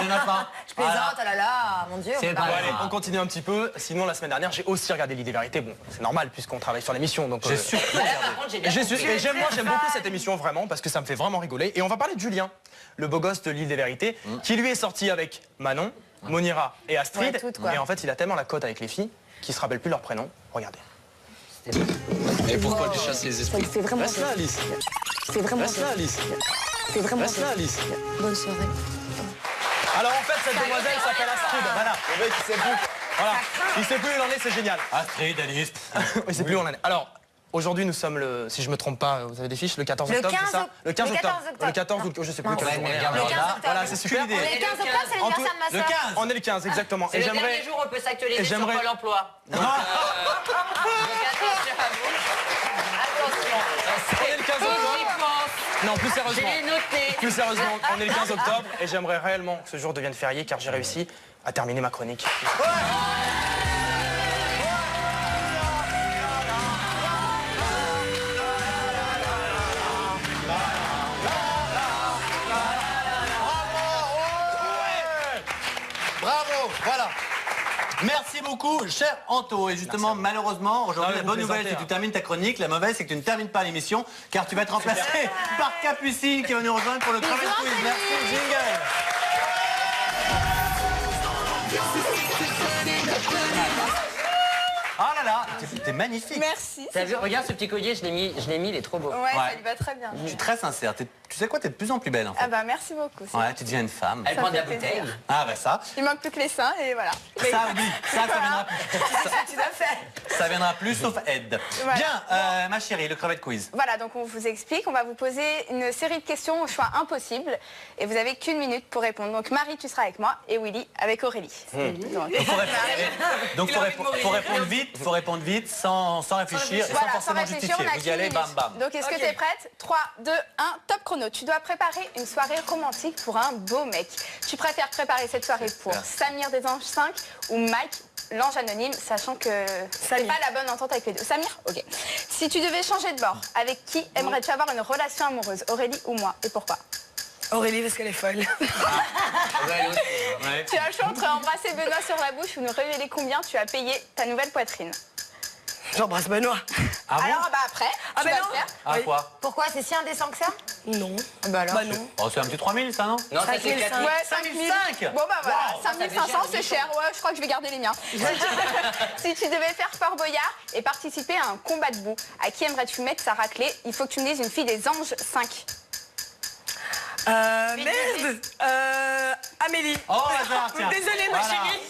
Il en a pas. Je plaisante, oh là là, mon Dieu. C'est on pas va- Allez, on continue un petit peu. Sinon, la semaine dernière, j'ai aussi regardé l'idée vérité. Bon, c'est normal puisqu'on travaille sur l'émission. Donc, J'ai su. Là, par contre, j'ai bien compris. et j'aime beaucoup cette émission vraiment parce que ça me fait vraiment rigoler. Et on va parler de Julien, le beau gosse de l'île des vérités, qui lui est sorti avec Manon, Monira et Astrid. Ouais, toutes, quoi. Et en fait, il a tellement la cote avec les filles qu'il se rappelle plus leur prénom. Regardez. Et pourquoi tu chasses les esprits? C'est vraiment Reste là, Alice. C'est vraiment Reste là, Alice. C'est vraiment Reste là, Alice. Bonne soirée. Alors en fait, cette demoiselle s'appelle Astrid. Voilà. Le mec, il sait plus. Voilà. Il sait plus où il en est, c'est génial. Astrid, Alice. Il sait plus où on en est. Alors, aujourd'hui, nous sommes le, si je me trompe pas, vous avez des fiches, le 14 Le octobre, 15 c'est ça? Le 15 le 14 octobre. octobre. Le 14 octobre, je sais plus quel jour on est. Le 15 octobre. Voilà, c'est super. On est le 15 octobre, c'est l'anniversaire de ma Le soeur. 15. On est le 15, exactement. C'est le dernier jour où on peut s'actualiser sur Pôle emploi. Donc attention à vous. Attention. On est le 15 octobre. J'y pense. Non, plus sérieusement. Je l'ai noté. Plus sérieusement, on est le 15 octobre et j'aimerais réellement que ce jour devienne férié car j'ai réussi à terminer ma chronique. Bravo, voilà. Merci beaucoup, cher Anto. Et justement, malheureusement, aujourd'hui, Ah oui, la bonne vous nouvelle, c'est que plaisantez, tu termines ta chronique. La mauvaise, c'est que tu ne termines pas l'émission, car tu vas être remplacé par Capucine qui va nous rejoindre pour le Crevette Quiz. Merci, jingle. Ah là là, t'es magnifique. Merci. T'as vu, regarde ce petit collier, je l'ai mis, il est trop beau. Ouais, ça lui va très bien. Je suis très sincère. Tu sais quoi, t'es de plus en plus belle en fait. Ah bah merci beaucoup. Ouais, tu deviens une femme. Elle prend de la bouteille. Ah bah ça. Il manque plus que les seins et voilà. Ça, oui, ça viendra plus. Tout à fait. Ça viendra plus, sauf aide. Voilà. Bien, ma chérie, le Crevette Quiz. Voilà, donc on vous explique, on va vous poser une série de questions au choix impossible et vous avez qu'1 minute pour répondre. Donc Marie, tu seras avec moi et Willy avec Aurélie. Donc faut répondre vite, sans réfléchir et sans Voilà, forcément réfléchir, justifier. on a Vous y allez, qu'1 bam minute. bam. Donc est-ce que tu es prête 3, 2, 1, top chrono. Tu dois préparer une soirée romantique pour un beau mec. Tu préfères préparer cette soirée pour Samir des Anges 5 ou Mike, l'ange anonyme, sachant que c'est pas la bonne entente avec les deux. Samir, ok. Si tu devais changer de bord, avec qui aimerais-tu avoir une relation amoureuse, Aurélie ou moi, et pourquoi? Aurélie, parce qu'elle est folle. Tu as le choix entre embrasser Benoît sur la bouche ou nous révéler combien tu as payé ta nouvelle poitrine. J'embrasse Benoît. Ah bon? Alors bah après, Ah tu bah vas non. le faire. Ah quoi? Pourquoi? C'est si indécent que ça? Non. Bah alors. Bah non. Oh, c'est un petit 3000 ça, non? Non, ça c'est 4 000. Ouais, 5005. Bon bah voilà, Wow, 5500 c'est cher, ouais, je crois que je vais garder les miens. Si tu devais faire Fort Boyard et participer à un combat de boue, à qui aimerais-tu mettre sa raclée? Il faut que tu me dises une fille des Anges 5. Merde. Amélie. Oh, hasard, tiens. Désolée, ma Voilà. chérie.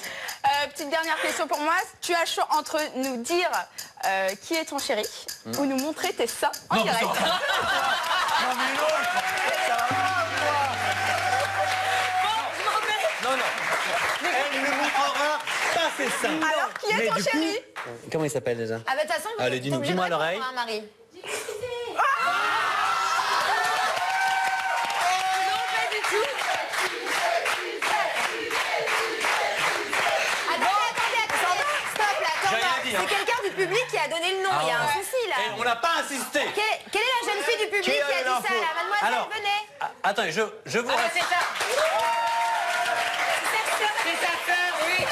Petite dernière question pour moi. Tu as le choix entre nous dire qui est ton chéri ou nous montrer tes seins en Non, direct. mais ça va. Non mais l'autre, ça va pas, Non, elle ne montrera pas ses seins. Alors, qui est Mais ton du coup, chéri? comment il s'appelle déjà? Ah bah de toute façon, Allez, dis-nous, t'es obligé dis-moi de à l'oreille. répondre, hein, Marie. Attendez, stop là, J'ai rien dit, hein. c'est quelqu'un du public qui a donné le nom, il y a un souci là. Et on n'a pas insisté. Quelle est la jeune fille du public qui a dit ça là? Mademoiselle, Alors, venez. attendez, je vous Ah, rassure. c'est ça. C'est sa sœur, oui. Ah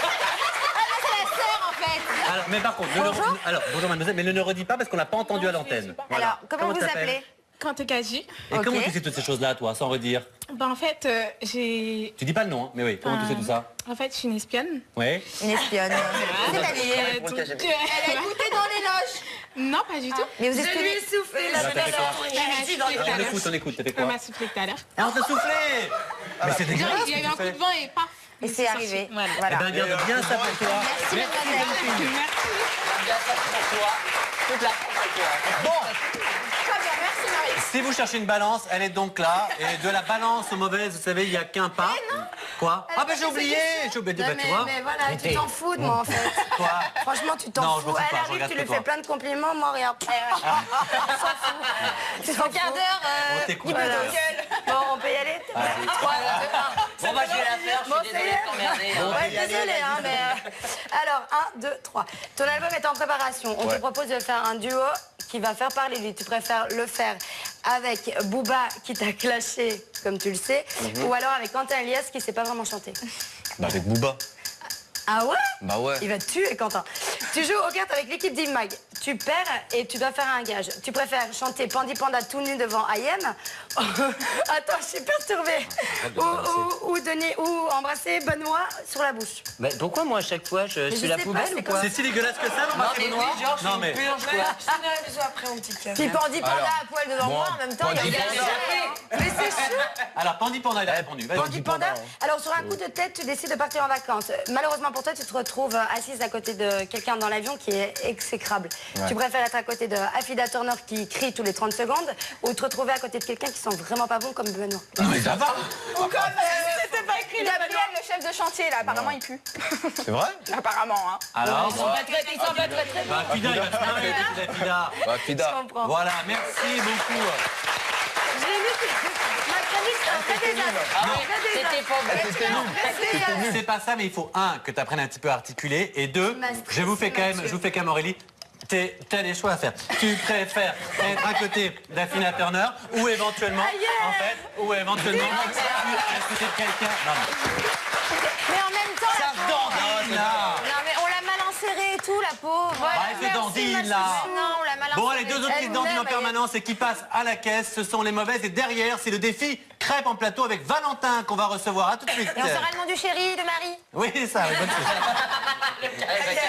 non, c'est la sœur en fait. Alors, mais par contre, Bonjour. bonjour mademoiselle, mais ne le redis pas parce qu'on l'a pas entendu à l'antenne. Voilà. Alors, comment vous tu t'appelles? appelez? Kantokaji. Et comment tu sais toutes ces choses-là, toi, sans redire? Ben, en fait, j'ai... Tu dis pas le nom, hein, mais oui, comment tu sais tout ça? En fait, je suis une espionne. Oui. Une espionne. C'est-à-dire Donc, Elle a écouté dans les loges. Non, pas du tout. Mais vous Je lui espionnez. ai soufflé Alors, t'as fait quoi? On On écoute, t'as fait On quoi? m'a soufflé tout à l'heure. Ah, on t'a soufflé. Mais c'est dégueulasse. Il y a eu un coup de vent et paf. Et c'est arrivé. Voilà. Eh Voilà. ben, garde bien ça pour toi. Merci, mademoiselle. Bien ça pour toi. Toute la France pour toi. Bon, Très bien, merci Marie. Si vous cherchez une balance, elle est donc là. Et de la balance aux mauvaises, vous savez, il n'y a qu'un pas. Quoi? Ah ben j'ai oublié. J'ai oublié, bah, tu vois. Mais voilà, tu t'en fous de moi en fait. Quoi? Franchement, tu Non, t'en je m'en fous. fous pas, Elle je arrive, regarde tu que lui toi. fais plein de compliments, moi regarde. C'est ton quart d'heure. On t'écoute. Guy Bedos. Bon, on peut y aller? 3, 2, 1. Bon, bah, je vais la faire. Bon, Je suis ça y désolée est. de t'emmerder. hein. Ouais, désolé, hein, mais... Alors, 1, 2, 3. Ton album est en préparation. On te propose de faire un duo qui va faire parler lui. Tu préfères le faire avec Booba qui t'a clashé, comme tu le sais, ou alors avec Quentin Elias qui sait pas vraiment chanter? Bah avec Booba. Ah ouais? Bah ouais. Il va te tuer, Quentin. Tu joues aux cartes avec l'équipe d'Imag. Tu perds et tu dois faire un gage. Tu préfères chanter Pandi Panda tout nu devant IM. Attends, je suis perturbée. Ou embrasser Benoît sur la bouche. Mais pourquoi moi à chaque fois je suis la sais pas, poubelle c'est ou quoi? C'est si dégueulasse que ça, Non mais oui, genre je Non, suis mais- une purge quoi. Je te donne un bisou après, mon petit cœur. Puis Pandi Panda Alors, à poil devant moi, en même temps, il y a Pandi rien Panda. à faire. Mais c'est chou. Alors, Pandi Panda, il a répondu. Vas-y. Pandi Panda. Alors, sur un coup de tête, tu décides de partir en vacances. Malheureusement pour toi, tu te retrouves assise à côté de quelqu'un dans l'avion qui est exécrable. Ouais. Tu préfères être à côté de Affida Turner qui crie tous les 30 secondes ou te retrouver à côté de quelqu'un qui sent vraiment pas bon comme Benoît? Non mais ça va. Ou comme c'était pas écrit Gabriel, le chef de chantier, là. Apparemment, il pue. C'est vrai? Apparemment, hein. Alors, Ils sont pas très très bah, Fida, il va se marrer, Fida. Bah Fida. Je comprends. Voilà, merci beaucoup. Je l'ai vu. Ma chronique, c'est un vrai désastre. C'était pas vrai. C'est pas ça, mais il faut, un, que tu apprennes un petit peu à articuler, et deux, je vous fais quand même, Aurélie, t'as des choix à faire. Tu préfères être à côté d'Affina Turner ou éventuellement, en fait, être à côté de quelqu'un. Non, Mais en même temps, ça la se pauvre. dandine là. Non, mais on l'a mal insérée et tout, la pauvre. Bah, elle fait dandine là. Non, on l'a mal Bon, insérée. les deux autres qui se dandinent en permanence et qui passent à la caisse, ce sont les mauvaises. Et derrière, c'est le défi crêpe en plateau avec Valentin qu'on va recevoir. À tout de suite. Et on saura le nom du chéri, de Marie. Oui, c'est ça. Oui, bonne chose.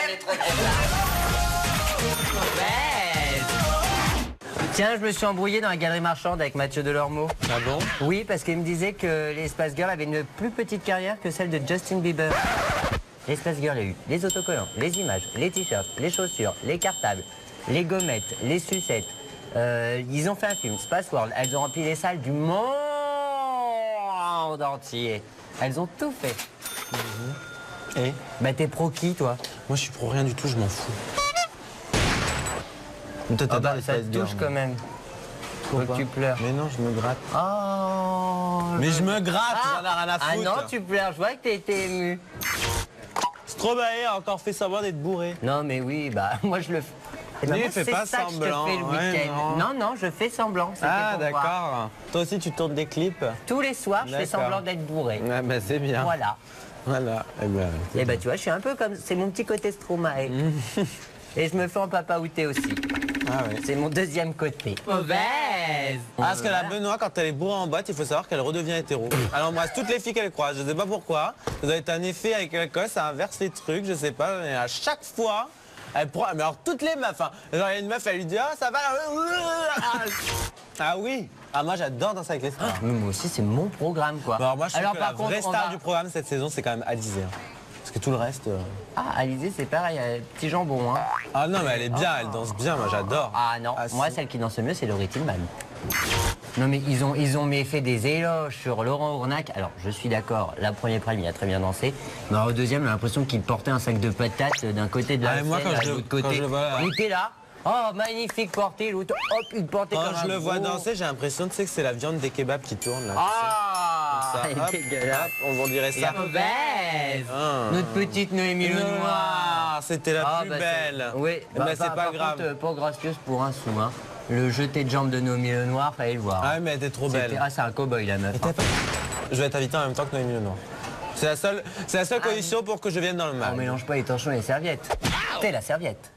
Elle est trop Tiens, je me suis embrouillé dans la galerie marchande avec Mathieu Delormeau. Ah bon? Oui, parce qu'il me disait que les Spice Girls avaient une plus petite carrière que celle de Justin Bieber. Les Spice Girls, il y a eu les autocollants, les images, les t-shirts, les chaussures, les cartables, les gommettes, les sucettes. Ils ont fait un film, Spice World. Elles ont rempli les salles du monde entier. Elles ont tout fait. Et Bah t'es pro qui, toi? moi, je suis pro rien du tout, je m'en fous. Toi, Ah bah, ça te touche quand même. Faut que tu pleures. Mais non, je me gratte. Oh, Mais je me gratte, j'en ai rien à Ah foutre. non, tu pleures, je vois que t'as été ému. Stromae a encore fait savoir d'être bourré. Non mais oui, bah moi je le fais. Eh ben, Mais moi, fais c'est pas ça que je te semblant, fais le ouais, week-end. non. Non, je fais semblant. c'était Ah, pour voir. d'accord. Toi aussi, tu tournes des clips? Tous les soirs, je fais D'accord. semblant d'être bourré. Ouais, bah c'est bien. Voilà. Voilà. Eh ben, Et bah tu vois, je suis un peu comme... C'est mon petit côté Stromae. Et je me fais en papaouter aussi. ah ouais. C'est mon deuxième côté. Mauvaise. Parce que la Benoît, quand elle est bourrée en boîte, il faut savoir qu'elle redevient hétéro. Elle embrasse toutes les filles qu'elle croise. Je sais pas pourquoi. Ça doit être un effet avec l'alcool, ça inverse les trucs, je sais pas. Mais à chaque fois, elle prend. Mais alors toutes les meufs, hein. Genre il y a une meuf, elle lui dit ah ça va. Ah oui. Ah moi j'adore danser avec les stars. Mais moi aussi, c'est mon programme, quoi. Bon, alors moi je trouve que la vraie on star va- du programme cette saison, c'est quand même Alizé. hein. Parce que tout le reste. Ah, Alizé, c'est pareil, petit jambon, hein. Ah non mais elle est bien, elle danse bien, moi j'adore. Ah non, moi si. celle qui danse le mieux c'est Laurie Tillman. Non mais ils ont fait des éloges sur Laurent Ournac. Alors je suis d'accord, la première prime il a très bien dansé. Mais alors, au deuxième j'ai l'impression qu'il portait un sac de patates d'un côté de la Ah, et scène moi, quand à je- l'autre quand côté. je le vois, Il était là. Oh magnifique porté, l'autre hop il portait Quand comme je un le vois gros- danser, j'ai l'impression tu sais, que c'est la viande des kebabs qui tourne là. Ah tu sais. Comme ça, elle est dégueulasse. hop, on dirait Et la ça. mauvaise. Ah. Notre petite Noémie Lenoir. Noir, c'était la Ah, plus bah, belle. Oui, mais c'est pas par grave. contre, pas gracieuse pour un sou. Hein. Le jeté de jambe de Noémie Lenoir, fallait le voir. Ah mais elle était trop belle. Ah, c'est un cow-boy la meuf. hein. Je vais t'inviter en même temps que Noémie Lenoir. C'est la seule condition pour que je vienne dans le On mal. mélange pas les torchons et les serviettes. T'es la serviette.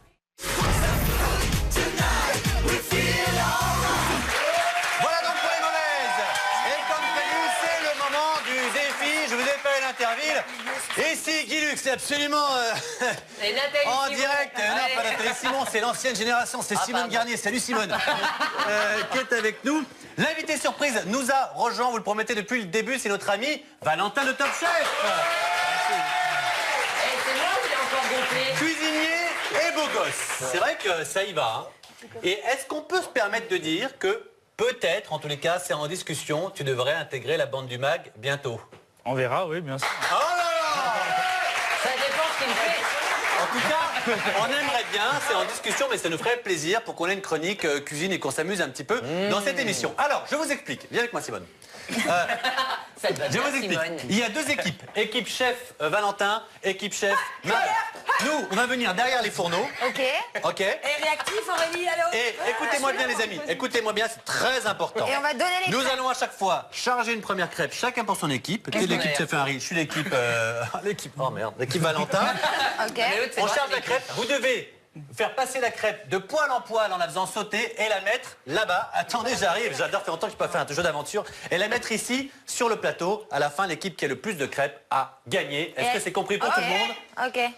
Voilà donc pour les mauvaises. Et comme prévu, c'est le moment du défi. Je vous ai fait l'interville. Et si Guy Lux, c'est absolument Et Nathalie en Simon. direct. Non, Allez. pas Nathalie Simon, c'est l'ancienne génération. C'est Ah, Simone pardon. Garnier. Salut Simone. Qui est avec nous. L'invité surprise nous a rejoint, vous le promettez depuis le début, c'est notre ami Valentin de Top Chef. Et c'est moi qui l'ai encore gonflé. Cuisinier et beau gosse. C'est vrai que ça y va. hein. Et est-ce qu'on peut se permettre de dire que peut-être, en tous les cas, c'est en discussion, tu devrais intégrer la bande du MAG bientôt. On verra, oui, bien sûr. Oh là là! Ça dépend ce qu'il fait. En tout cas, on aimerait bien, c'est en discussion, mais ça nous ferait plaisir pour qu'on ait une chronique cuisine et qu'on s'amuse un petit peu dans cette émission. Alors, je vous explique. Viens avec moi, Simone. Je vous explique. Il y a deux équipes. Équipe chef Valentin, équipe chef Marie. Nous, on va venir derrière les fourneaux. Ok. Ok. Et réactif, Aurélie, allô? Et écoutez-moi bien, les amis. Écoutez-moi bien, c'est très important. Et on va donner les Nous crêpes. allons à chaque fois charger une première crêpe, chacun pour son équipe. Qui est l'équipe chef Harry? Je suis l'équipe. Oh merde, l'équipe Valentin. Ok. On charge la crêpe. Vous devez faire passer la crêpe de poil en poil en la faisant sauter et la mettre là-bas. Attendez, j'arrive. J'adore, ça fait longtemps que je peux faire un jeu d'aventure. Et la mettre ici, sur le plateau. À la fin, l'équipe qui a le plus de crêpes a gagné. Est-ce que c'est compris pour tout le monde? Ok. Et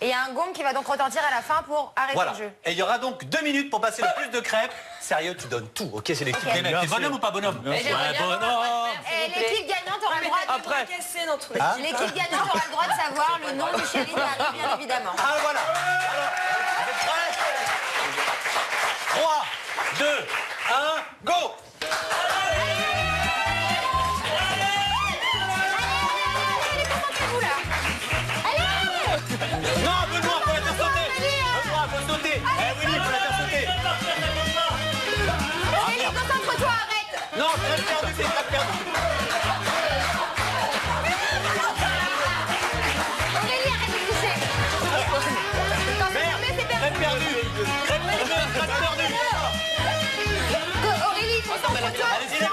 il y a un gong qui va donc retentir à la fin pour arrêter Voilà. le jeu. Et il y aura donc 2 minutes pour passer le plus de crêpes. Sérieux, tu donnes tout. Ok, c'est l'équipe des mecs. T'es bonhomme ou pas bonhomme? Et l'équipe gagnante aura le droit de Après. L'équipe gagnante aura le droit de savoir le nom du chéri d'Harry, bien évidemment. Ah voilà. Alors, vous êtes prêts? 3, 2, 1, go! Non, Benoît, faut la faire sauter! Benoît, faut sauter! Eh Willy, faut la faire sauter! Aurélie, concentre-toi, arrête! Non, crêpe perdue, c'est crêpe perdue! Aurélie, arrête de toucher! Crêpe perdue! Crêpe perdue! Aurélie, concentre-toi! Allez-y les gars!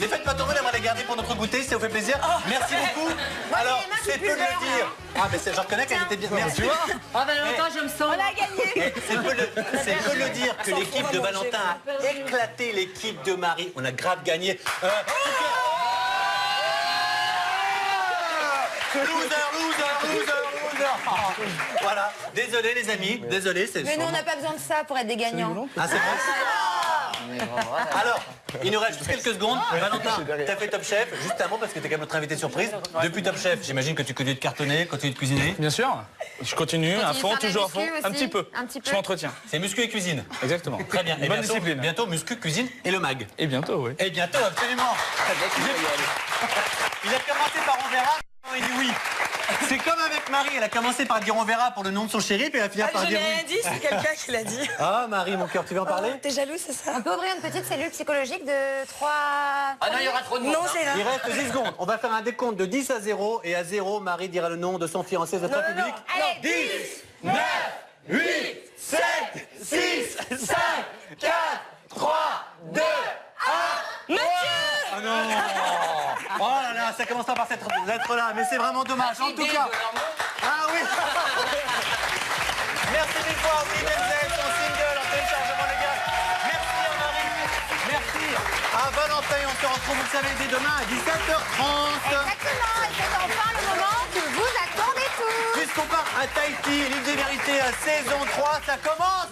Les faites pas tomber, on va les garder pour notre goûter, si ça vous fait plaisir. Merci beaucoup. Alors, c'est peu de le dire. Ah, mais je reconnais qu'elle était bien. Merci. Tu vois? Ah, Valentin, je me sens. On a gagné! C'est peu de le dire que l'équipe de Valentin a éclaté l'équipe de Marie. On a grave gagné. Loser. Voilà. Désolé les amis. Désolé. Mais nous, on n'a pas besoin de ça pour être des gagnants. Ah, c'est vrai. Alors, il nous reste juste quelques secondes. Valentin, t'as fait Top Chef. Juste un mot parce que t'es quand même notre invité surprise. Depuis Top Chef, j'imagine que tu continues de cartonner, continues de cuisiner. Bien sûr. Je continue à fond, toujours à fond. Un petit peu. Je m'entretiens. C'est muscu et cuisine. Exactement. Très bien. Et Bonne bientôt, discipline. bientôt muscu, cuisine et le mag. Et bientôt, oui. Et bientôt, absolument. Il a commencé par on verra, il dit oui. C'est comme avec Marie, elle a commencé par dire on verra pour le nom de son chéri, puis elle a fini par Je dire n'ai rien oui. dit, c'est quelqu'un qui l'a dit. Ah Marie, mon cœur, tu veux en parler? T'es jaloux, c'est ça? On peut ouvrir une petite cellule psychologique de 3... Ah non, il y aura trop de monde. Non, c'est Il reste 10 secondes. On va faire un décompte de 10 à 0. Et à 0, Marie dira le nom de son fiancé, de notre public. Allez, 10, 9, 8, 7, 6, 5, 4, 3, 2, 1. Mathieu! Oh non! Oh là là, ça commence pas par cette lettre-là, mais c'est vraiment dommage. En tout cas. Ah oui! Merci mille fois, oui, Denzel, son single en téléchargement légal. Merci à Marie. Merci à Valentin. On se retrouve, vous le savez, dès demain à 17h30. Exactement, et c'est enfin le moment que vous attendez tous. Puisqu'on part à Tahiti, l'île des vérités, saison 3, ça commence.